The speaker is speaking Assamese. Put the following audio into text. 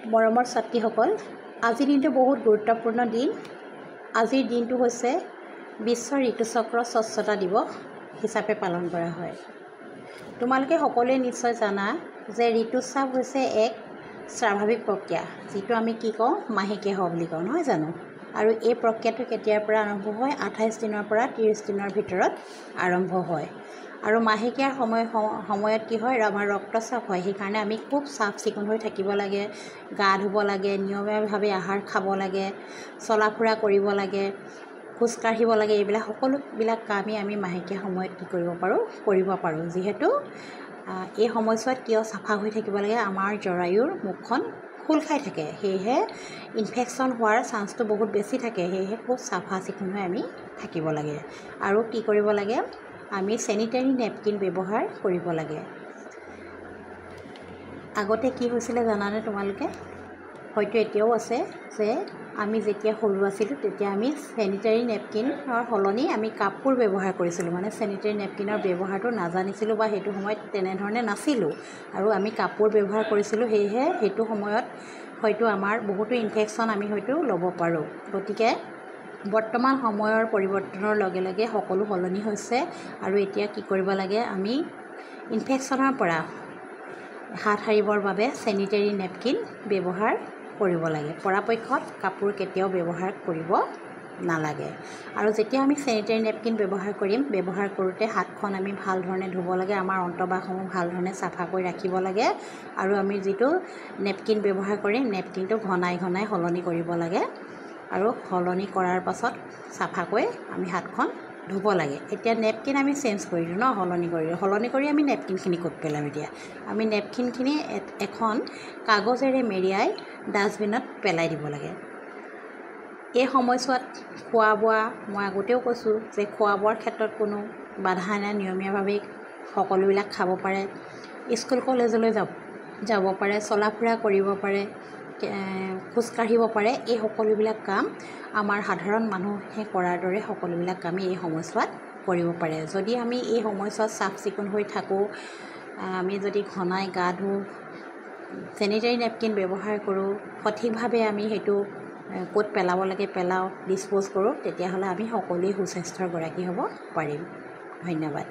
মৰমৰ ছাত্ৰীসকল, আজিৰ দিনটো বহুত গুৰুত্বপূৰ্ণ দিন। আজিৰ দিনটো হৈছে বিশ্ব ঋতুচক্ৰ স্বচ্ছতা দিৱস হিচাপে পালন কৰা হয়। তোমালোকে সকলোৱে নিশ্চয় জানা যে ঋতুস্ৰাৱ হৈছে এক স্বাভাৱিক প্ৰক্ৰিয়া, যিটো আমি কি কওঁ, মাহেকীয়া হোৱা বুলি কওঁ, নহয় জানো? আৰু এই প্ৰক্ৰিয়াটো কেতিয়াৰ পৰা আৰম্ভ হয়? 28 দিনৰ পৰা 30 দিনৰ ভিতৰত আৰম্ভ হয়। আৰু মাহেকীয়াৰ সময়ত কি হয়, আমাৰ ৰক্তচাপ হয়। সেইকাৰণে আমি খুব চাফ চিকুণ হৈ থাকিব লাগে, গা ধুব লাগে, নিয়মীয়াভাৱে আহাৰ খাব লাগে, চলা ফুৰা কৰিব লাগে, খোজকাঢ়িব লাগে। এইবিলাক সকলোবিলাক কামেই আমি মাহেকীয়া সময়ত কি কৰিব পাৰোঁ। যিহেতু এই সময়ছোৱাত কিয় চাফা হৈ থাকিব লাগে, আমাৰ জৰায়ুৰ মুখখন খোল খাই থাকে, সেয়েহে ইনফেকশ্যন হোৱাৰ চান্সটো বহুত বেছি থাকে। সেয়েহে খুব চাফা চিকুণ হৈ আমি থাকিব লাগে। আৰু কি কৰিব লাগে, আমি চেনিটেৰী নেপকিন ব্যৱহাৰ কৰিব লাগে। আগতে কি হৈছিলে জানানে তোমালোকে? হয়তো এতিয়াও আছে যে আমি যেতিয়া সৰু আছিলোঁ তেতিয়া আমি চেনিটেৰী নেপকিনৰ সলনি আমি কাপোৰ ব্যৱহাৰ কৰিছিলোঁ। মানে চেনিটেৰী নেপকিনৰ ব্যৱহাৰটো নাজানিছিলোঁ বা সেইটো সময়ত তেনেধৰণে নাছিলোঁ, আৰু আমি কাপোৰ ব্যৱহাৰ কৰিছিলোঁ। সেয়েহে সেইটো সময়ত হয়তো আমাৰ বহুতো ইনফেকশ্যন আমি হয়তো ল'ব পাৰোঁ। গতিকে বৰ্তমান সময়ৰ পৰিৱৰ্তনৰ লগে লগে সকলো সলনি হৈছে, আৰু এতিয়া কি কৰিব লাগে, আমি ইনফেকশ্যনৰ পৰা হাত সাৰিবৰ বাবে চেনিটেৰী নেপকিন ব্যৱহাৰ কৰিব লাগে। পৰাপক্ষত কাপোৰ কেতিয়াও ব্যৱহাৰ কৰিব নালাগে। আৰু যেতিয়া আমি চেনিটেৰী নেপকিন ব্যৱহাৰ কৰিম, ব্যৱহাৰ কৰোঁতে হাতখন আমি ভাল ধৰণে ধুব লাগে, আমাৰ অন্তঃবাসসমূহ ভাল ধৰণে চাফা কৰি ৰাখিব লাগে। আৰু আমি যিটো নেপকিন ব্যৱহাৰ কৰিম, নেপকিনটো ঘনাই ঘনাই সলনি কৰিব লাগে, আৰু সলনি কৰাৰ পাছত চাফাকৈ আমি হাতখন ধুব লাগে। এতিয়া নেপকিন আমি চেঞ্জ কৰিলোঁ ন, সলনি কৰি আমি নেপকিনখিনি ক'ত পেলাম? এতিয়া আমি নেপকিনখিনি এখন কাগজেৰে মেৰিয়াই ডাষ্টবিনত পেলাই দিব লাগে। এই সময়ছোৱাত খোৱা বোৱা, মই আগতেও কৈছোঁ যে খোৱা বোৱাৰ ক্ষেত্ৰত কোনো বাধা নাই, নিয়মীয়াভাৱে সকলোবিলাক খাব পাৰে, স্কুল কলেজলৈ যাব পাৰে, চলা ফুৰা কৰিব পাৰে, খোজকাঢ়িব পাৰে। এই সকলোবিলাক কাম আমাৰ সাধাৰণ মানুহে কৰাৰ দৰে সকলোবিলাক কামেই এই সময়ছোৱাত কৰিব পাৰে। যদি আমি এই সময়ছোৱাত চাফ চিকুণ হৈ থাকোঁ, আমি যদি ঘনাই গা ধুওঁ, চেনিটেৰী নেপকিন ব্যৱহাৰ কৰোঁ, সঠিকভাৱে আমি সেইটো ক'ত পেলাব লাগে পেলাওঁ, ডিছপ'জ কৰোঁ, তেতিয়াহ'লে আমি সকলোৱে সুস্বাস্থ্যৰ গৰাকী হ'ব পাৰিম। ধন্যবাদ।